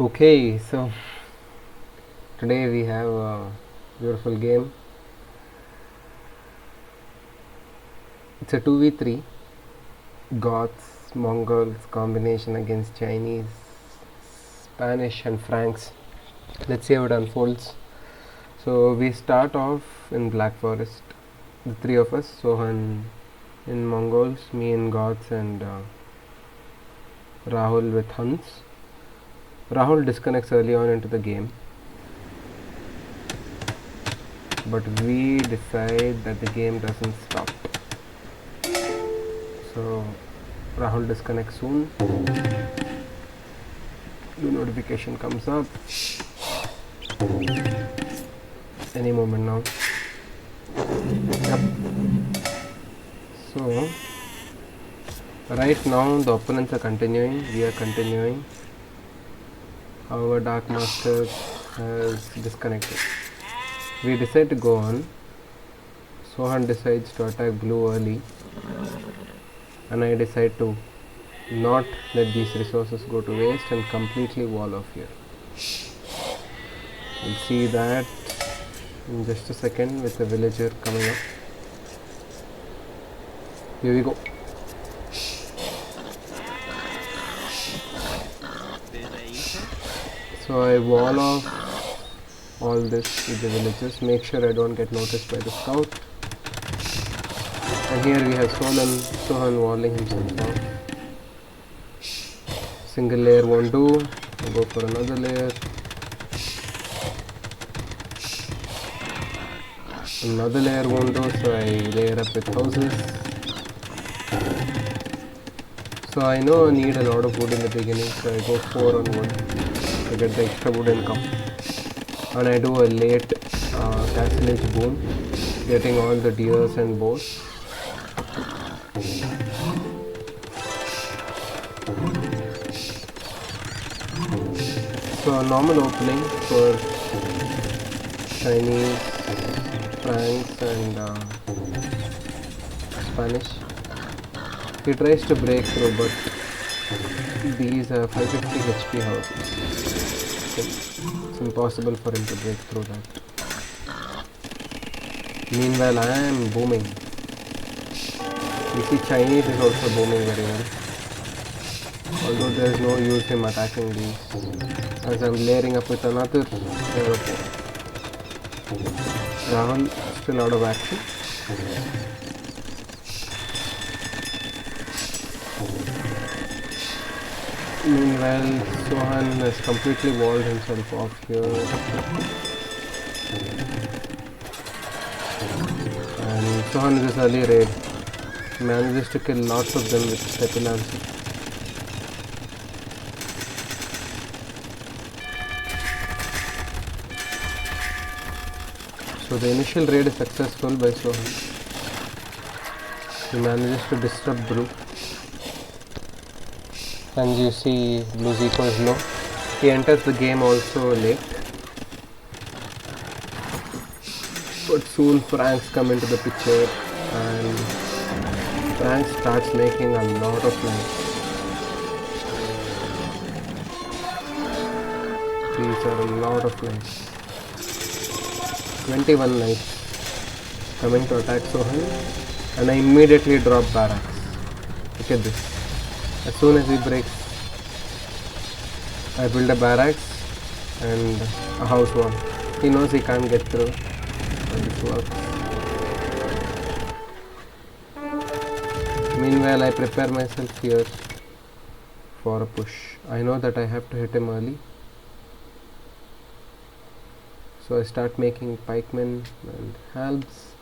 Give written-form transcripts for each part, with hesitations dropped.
Okay, so today we have a beautiful game. It's a 2v3 Goths, Mongols combination against Chinese, Spanish and Franks. Let's see how it unfolds. So we start off in Black Forest, the three of us, Sohan in Mongols, me in Goths and Rahul with Huns. Rahul disconnects early on into the game, but we decide that the game doesn't stop. So Rahul disconnects soon. The notification comes up any moment now. Yep. So right now the opponents are continuing, we are continuing. However, Dark Master has disconnected. We decide to go on. Sohan decides to attack blue early, and I decide to not let these resources go to waste and completely wall off here. We'll see that in just a second with the villager coming up. Here we go. So I wall off all this with the villagers, make sure I don't get noticed by the scout. And here we have Sohan walling himself off. Single layer won't do, I'll go for another layer. Another layer won't do, so I layer up with houses. So I know I need a lot of wood in the beginning, so I go 4 on wood to get the extra wood income. And I do a late castlage boom, getting all the deers and boars. So a normal opening for Chinese, Franks and Spanish. He tries to break through, but these are 550 HP houses. It's impossible for him to break through that. Meanwhile, I am booming. You see, Chinese is also booming very well. Although there is no use him attacking these, as I am layering up with another layer of war. Rahul still out of action. Meanwhile, Sohan has completely walled himself off here. And Sohan in this early raid manages to kill lots of them with Steppe Lancer. So the initial raid is successful by Sohan. He manages to disrupt blue. And you see blue's eco is low. He enters the game also late. But soon Franks come into the picture and Franks starts making a lot of knights. These are a lot of knights. 21 knights coming to attack Sohan, and I immediately drop barracks. Look at this. As soon as he breaks, I build a barracks and a house wall. He knows he can't get through, and this works. Meanwhile, I prepare myself here for a push. I know that I have to hit him early. So I start making pikemen and halbs.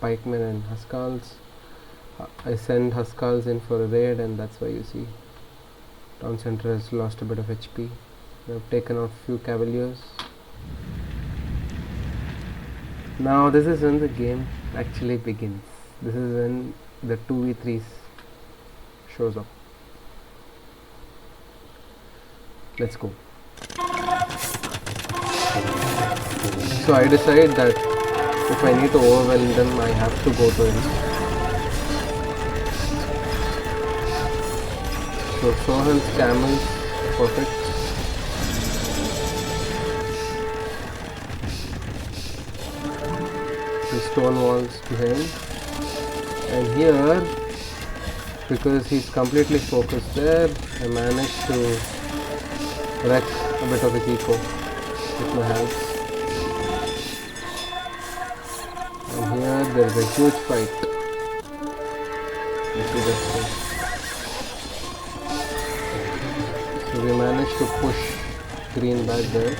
Pikemen and huskals. I send huskals in for a raid, and that's why you see town center has lost a bit of HP. I have taken out few cavaliers. Now this is when the game actually begins. This is when the 2v3s shows up. Let's go. So I decide that if I need to overwhelm them, I have to go to him. So Sohan's camels perfect. The stone walls behind, and here, because he's completely focused there, I managed to wreck a bit of his eco with my help. And here there is a huge fight. You see that thing. So we managed to push green back there.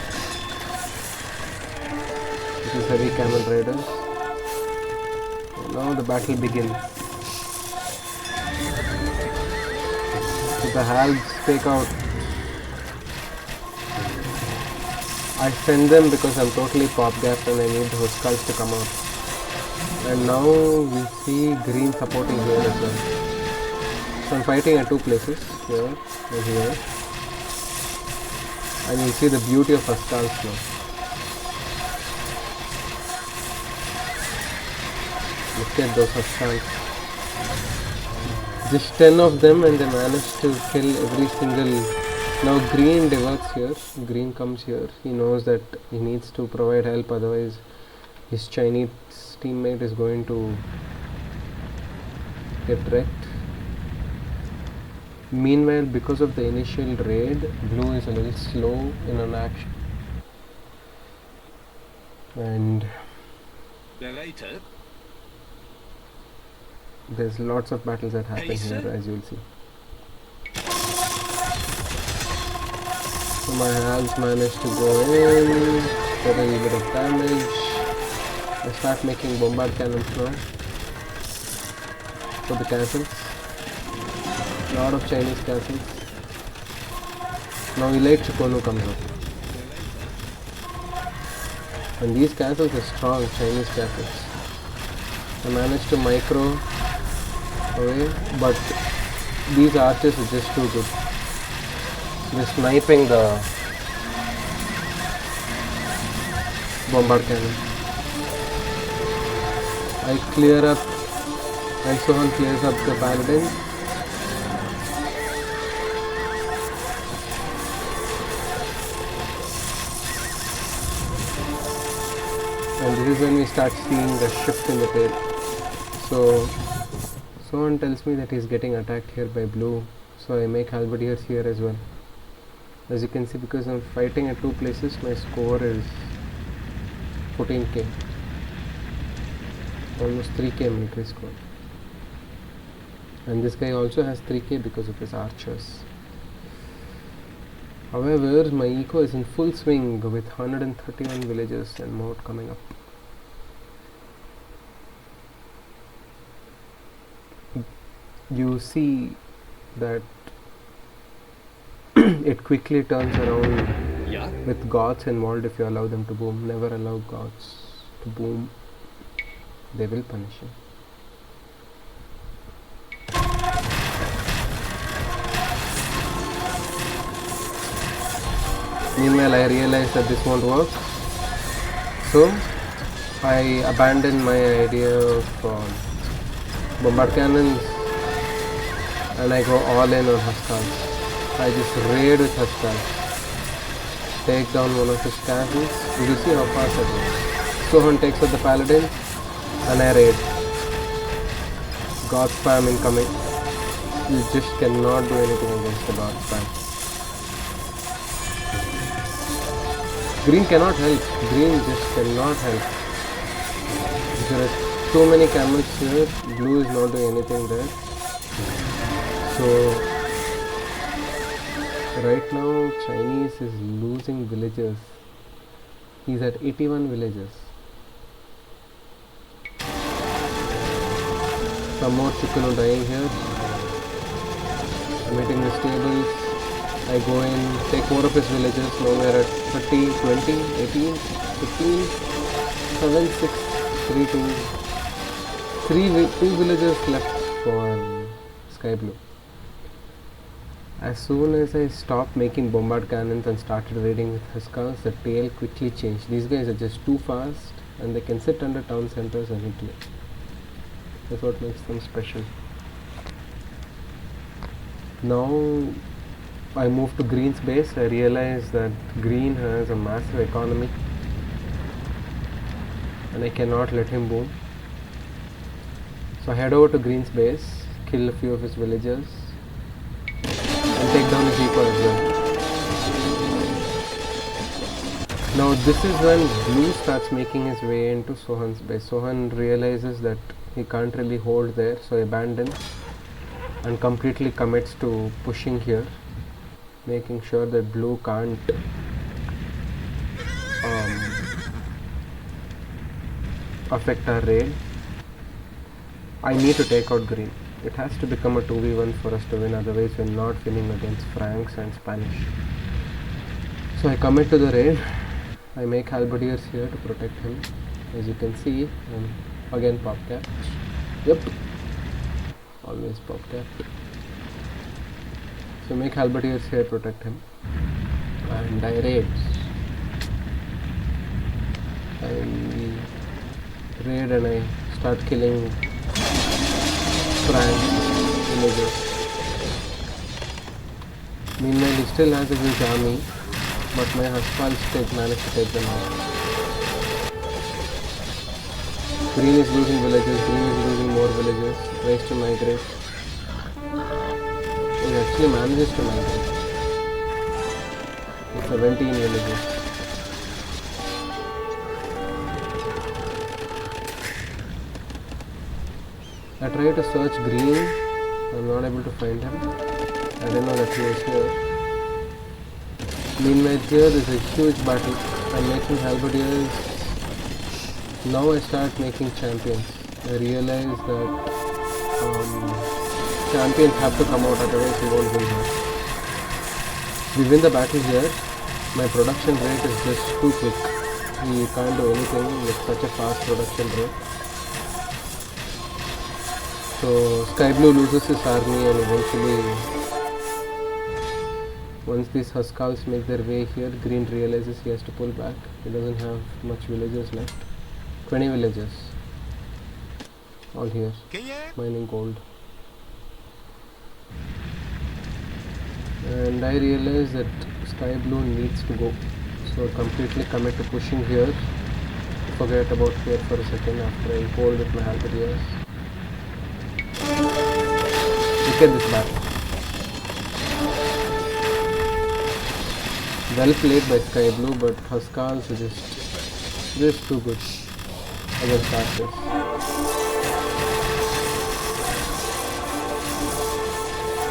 This is heavy camel riders. And now the battle begins. So the halves take out. I send them because I'm totally pop gapped and I need those skulls to come out. And now we see green supporting here as well. So I'm fighting at two places, here and here. And you see the beauty of our skulls now. Look at those skulls. Just 10 of them and they managed to kill every single. Now green diverts here, green comes here. He knows that he needs to provide help, otherwise his Chinese teammate is going to get wrecked. Meanwhile, because of the initial raid, blue is a little slow in an action. And there's lots of battles that happen here, as you'll see. So my halves managed to go in, get a little bit of damage. I start making bombard cannons now for the castles. Lot of Chinese castles. Now Elite Chikonu comes up. And these castles are strong, Chinese castles. I managed to micro away, but these archers are just too good. They're sniping the bombard cannon. I clear up, and Sohan clears up the paladin. And this is when we start seeing the shift in the tail. So Sohan tells me that he's getting attacked here by blue. So I make halberdiers here as well. As you can see, because I'm fighting at two places, my score is 14k. Almost 3k military score. And this guy also has 3k because of his archers. However, my eco is in full swing with 131 villages and more coming up. You see that it quickly turns around with Goths involved if you allow them to boom. Never allow Goths to boom. They will punish you. Meanwhile, I realized that this won't work. So, I abandoned my idea of bombard cannons and I go all in on Huskars. I just raid with Huskars. Take down one of his castles. You will see how fast I go. Sohan takes out the paladin and I raid. God spam incoming. You just cannot do anything against the God spam. Green cannot help. Green just cannot help. There are too many camels here. Blue is not doing anything there. So right now Chinese is losing villagers. He's at 81 villages. Some more chicken dying here. I'm hitting the stables. I go in, take more of his villages. Now we're at 30, 20, 18, 15, 7, 6, 3, 2. 2 villages left for Sky Blue. As soon as I stopped making bombard cannons and started raiding with Huskars, the tail quickly changed. These guys are just too fast and they can sit under town centers and hit you. That's what makes them special. Now I moved to green's base. I realized that green has a massive economy and I cannot let him boom. So I head over to green's base, kill a few of his villagers and take down his eco as well. Now this is when blue starts making his way into Sohan's base. Sohan realizes that he can't really hold there, so he abandons and completely commits to pushing here, making sure that blue can't affect our raid. I need to take out green. It has to become a 2v1 for us to win, otherwise we're not winning against Franks and Spanish. So I commit to the raid. I make halberdiers here to protect him. As you can see, again pop cap. Yep, always pop cap. So make halberdiers here to protect him. And I raid. And I start killing Franks villagers. Meanwhile, he still has a huge army, but my Huskals managed to take them out. Green is losing villages, green is losing more villages, tries to migrate. He actually manages to migrate. It's 17 villages. I try to search green, I'm not able to find him. I didn't know that he was here. Meanwhile here is a huge battle. I'm making halberdiers. Now I start making champions. I realize that champions have to come out, otherwise we won't win here. We win the battle here. My production rate is just too quick. We can't do anything with such a fast production rate. So Sky Blue loses his army and eventually once these Huskals make their way here, green realizes he has to pull back. He doesn't have much villagers left. 20 villagers. All here. Mining gold. And I realize that Sky Blue needs to go. So completely commit to pushing here. Forget about here for a second after I hold with my halberdiers. Look at this battle. Well played by Sky Blue, but Huskals are just too good against archers.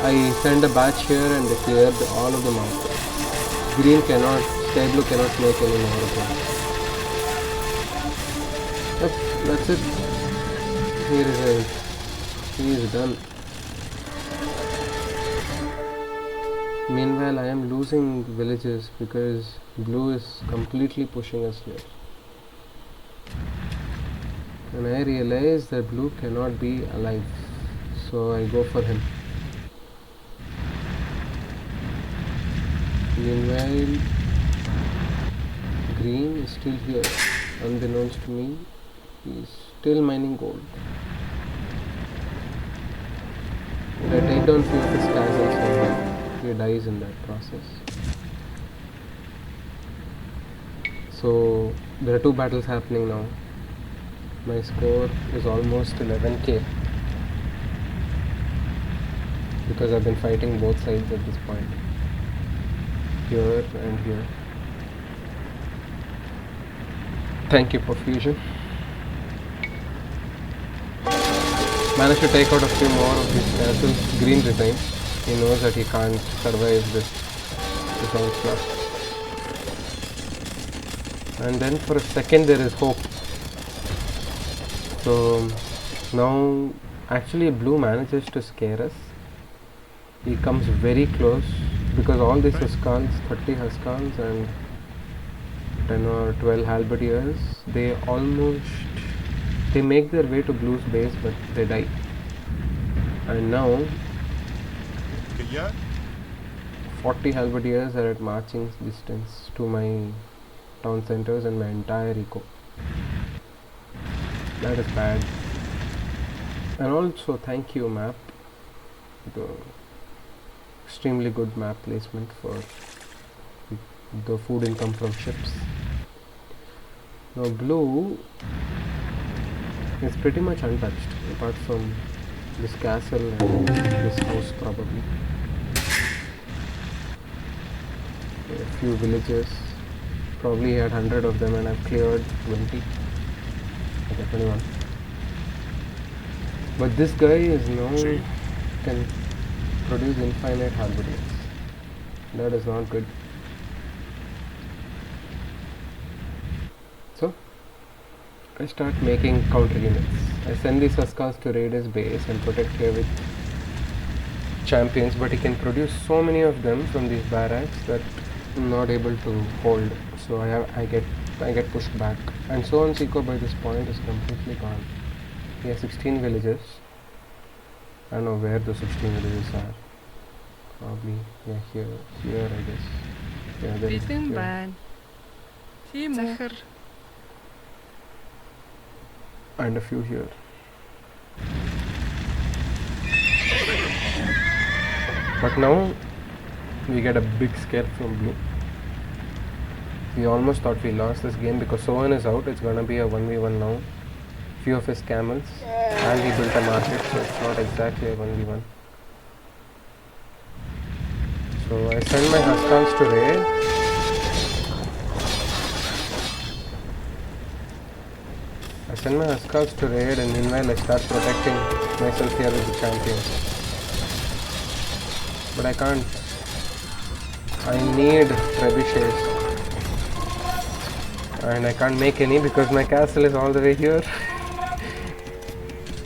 I send a batch here and they cleared all of them out. Sky Blue cannot make any more of them. Yep, that's it. He is done. Meanwhile, I am losing villages because blue is completely pushing us here. And I realize that blue cannot be alive. So I go for him. Meanwhile, green is still here. Unbeknownst to me, he is still mining gold. But I take down few of his castles and he dies in that process. So there are two battles happening now. My score is almost 11k because I've been fighting both sides at this point, here and here. Thank you, Perfusion. Managed to take out a few more of these castles. Green resigns. He knows that he can't survive this onslaught. And then for a second there is hope. So now actually blue manages to scare us. He comes very close because all these Huskals, 30 Huskals and 10 or 12 halberdiers, they make their way to blue's base but they die. And now 40 halberdiers are at marching distance to my town centers and my entire eco. That is bad. And also thank you map. extremely good map placement for the food income from ships. Now blue is pretty much untouched apart from this castle and this house probably. A few villages, probably had 100 of them and I've cleared 20. Okay, 21. But this guy is now can produce infinite halberdiers. That is not good. So I start making counter units. I send these Huskars to raid his base and protect here with champions, but he can produce so many of them from these barracks that I'm not able to hold. So I get pushed back. And Sohan's eco by this point is completely gone. He has 16 villages. I don't know where the 16 villages are. Probably here I guess. Yeah, there is here. And a few here. But now we get a big scare from blue. We almost thought we lost this game because Sohan is out. It's gonna be a 1v1 now. Few of his camels, and he built a market, so it's not exactly a 1v1. So I send my Huskars to raid. And meanwhile I start protecting myself here with the champions. But I can't. I need trebuchets. And I can't make any because my castle is all the way here.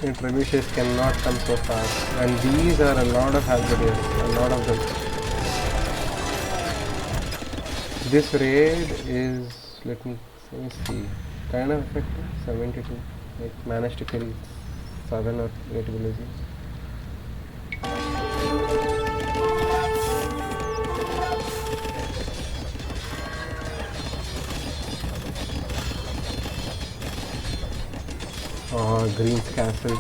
The trebuchets cannot come so fast. And these are a lot of halberdiers, a lot of them. This raid is, let me see, kind of effective, 72. I managed to kill 7 or 8 villages. Oh, Green's castle.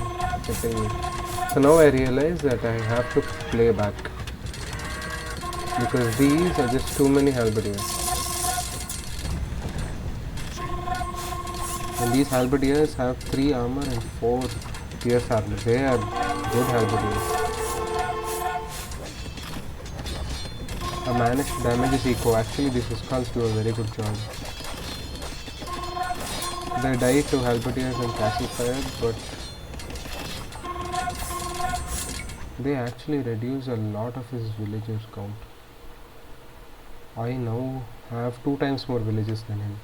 So now I realize that I have to play back because these are just too many halberdiers. And these halberdiers have 3 armor and 4 pierce armor. They are good halberdiers. I managed to damage his eco. Actually, these Huskars do a very good job. They die to halberdiers and castle fire, but they actually reduce a lot of his villagers count. I now have 2 times more villages than him,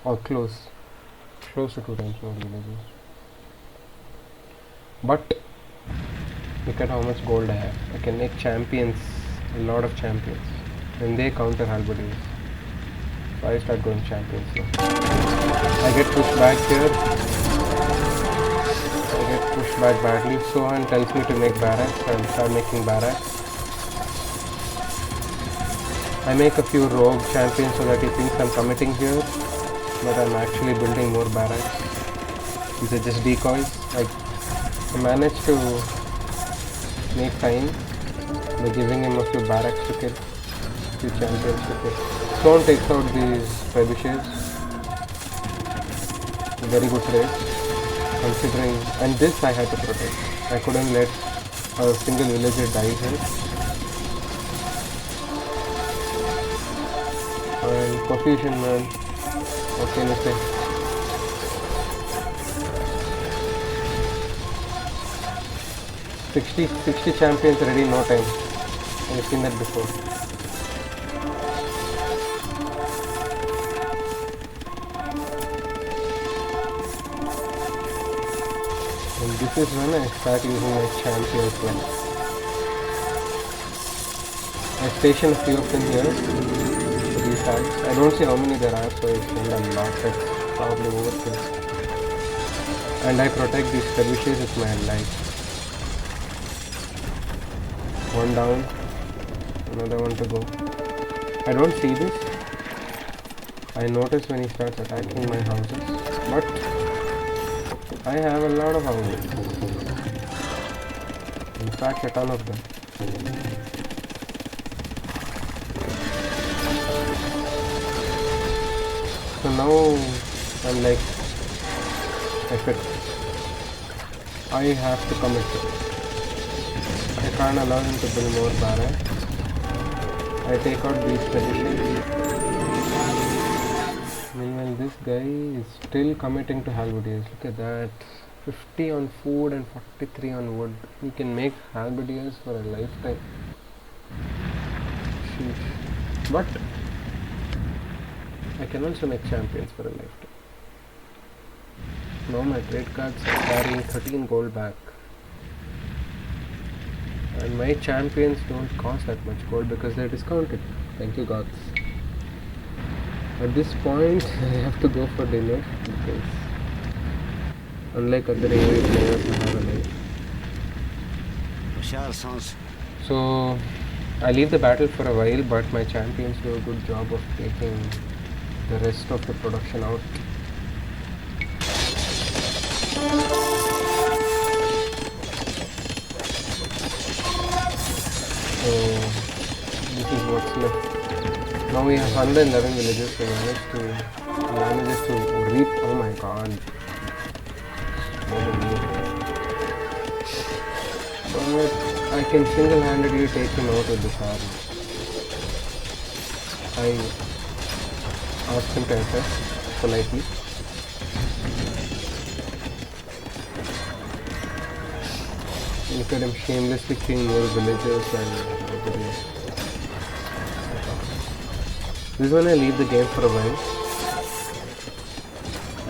or close to 2 times more villages. But look at how much gold I have. I can make champions, a lot of champions, and they counter halberdiers. So I start going champions now. I get pushed back here. I get pushed back badly. Sohan tells me to make barracks, and start making barracks. I make a few rogue champions so that he thinks I'm committing here, but I'm actually building more barracks. These are just decoys. I managed to make time by giving him a few barracks to kill, few champions to kill. Stone takes out these trebuchets. Very good trade, considering, and this I had to protect. I couldn't let a single villager die here. And confusion, man. What can you say? Sixty champions ready in no time. I've seen that before. And this is when I start using my champions well. I station a few of them here for these tags. I don't see how many there are, so I spend a lot. That's probably overkill. And I protect these trebuchets with my life. One down, another one to go. I don't see this. I notice when he starts attacking my houses, but I have a lot of houses. In fact, a ton of them. now I'm like, if it, I have to commit. I can't allow him to build more barracks. I take out these positions. Meanwhile, this guy is still committing to halberdiers. Look at that. 50 on food and 43 on wood. We can make halberdiers for a lifetime. Sheesh. But I can also make champions for a lifetime. Now my trade cards are carrying 13 gold back. And my champions don't cost that much gold because they're discounted. Thank you, Goths. At this point, I have to go for dinner because unlike other AoE players, I have a life. So I leave the battle for a while, but my champions do a good job of taking the rest of the production out. So this is what's left. Now we have 111 villages, so manages to reap. Oh my god. But I can single-handedly take him out with this army. I asked him to enter politely. Look at him shamelessly killing more villagers and everything. This is when I leave the game for a while.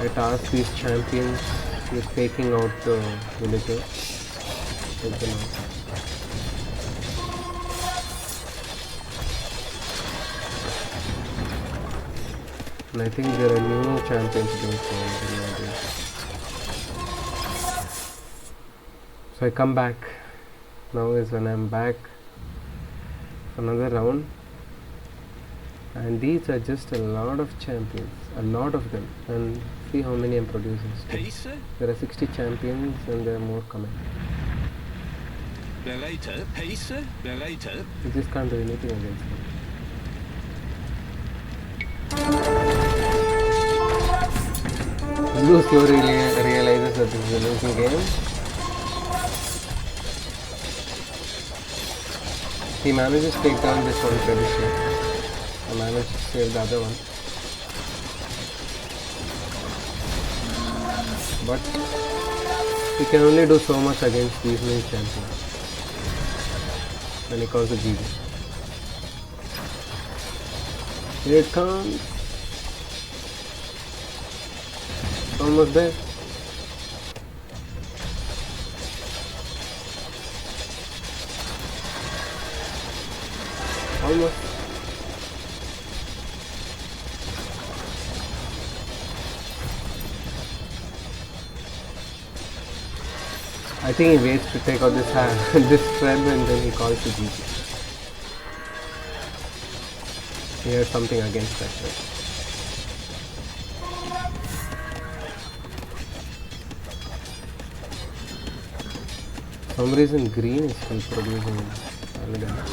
I task these champions with taking out the villagers. Take them out. And I think there are new champions being formed nowadays. So I come back. Now is when I'm back for another round. And these are just a lot of champions. A lot of them. And see how many I'm producing still. There are 60 champions and there are more coming. You just can't do anything against them. Blue slowly realizes that this is a losing game. He manages to take down this one tradition. I managed to save the other one. But he can only do so much against these many champions. And he calls it GG. Here it comes. Almost there. Almost. I think he waits to take out this hand, this thread, and then he calls it GG. He has something against that thread. For some reason green is still producing elegance.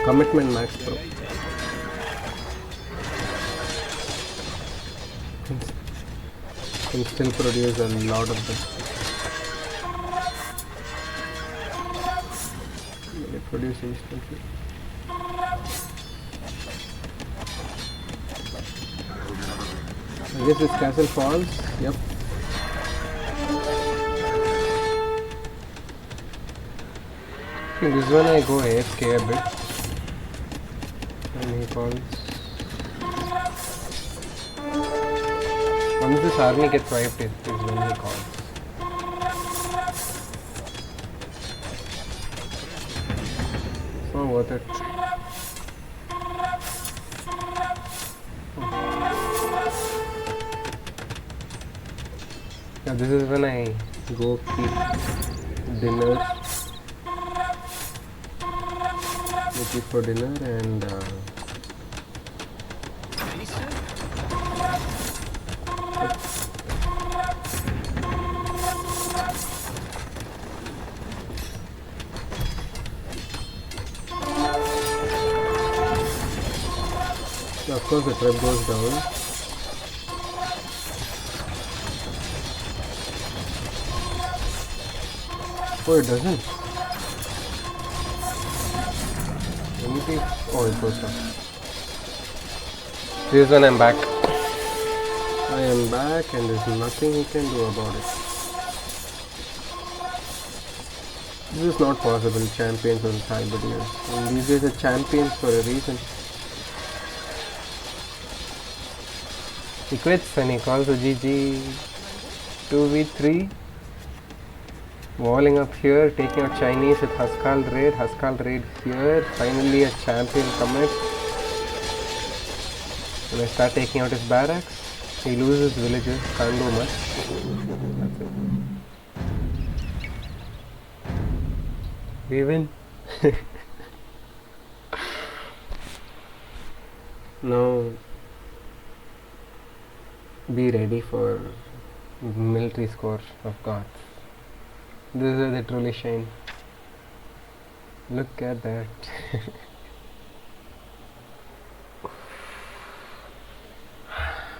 Commitment max pro. Can still produce a lot of them. They produce instantly. I guess this castle falls. Yep. I think this is when I go AFK a bit. And he calls. Once this army gets wiped, is when he calls. It's not worth it. Yeah, this is when I go keep dinner. Keep for dinner and Of course the trap goes down. Oh, it doesn't. Empty. Oh, it goes down. This is when I'm back. I am back and there's nothing he can do about it. This is not possible, champions on Halberdiers. And these guys are champions for a reason. He quits and he calls a GG. 2v3. Walling up here, taking out Chinese with Huskal raid. Huskal raid here. Finally a champion commit. When I start taking out his barracks, he loses villages, can't do much. That's it. We win. Now be ready for military score of Goths. This is where they truly shine. Look at that.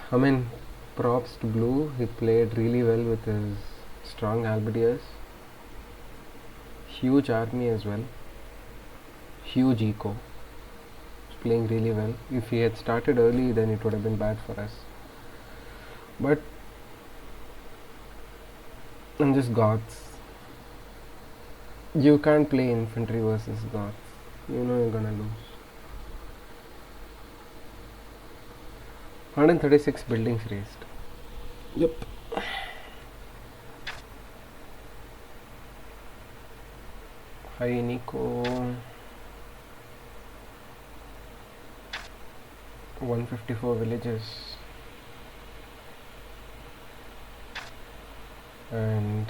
I mean, props to Blue. He played really well with his strong halberdiers. Huge army as well. Huge eco. He's playing really well. If he had started early, then it would have been bad for us. But I'm just Goths. You can't play infantry versus Goths. You know you're gonna lose. 136 buildings raised. Yep. Hi Nico. 154 villages. And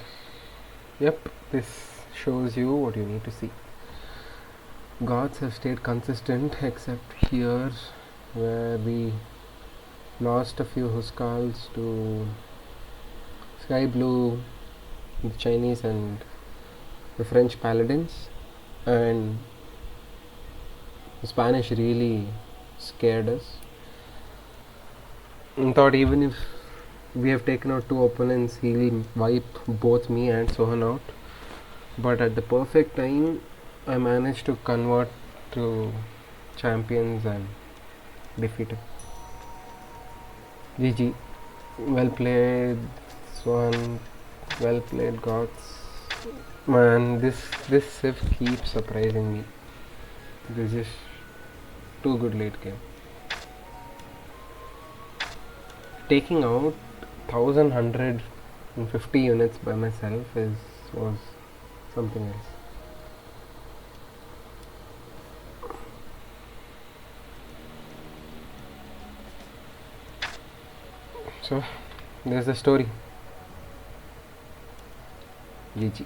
yep, this shows you what you need to see. Goths have stayed consistent except here where we lost a few Huskals to Sky Blue, the Chinese and the French Paladins, and the Spanish really scared us. I thought even if we have taken out two opponents, he will wipe both me and Sohan out. But at the perfect time, I managed to convert to champions and defeat him. GG. Well played, Swan. Well played, Goths. Man, this Civ keeps surprising me. This is too good late game. Taking out 1150 units by myself was something else. So there's the story. GG.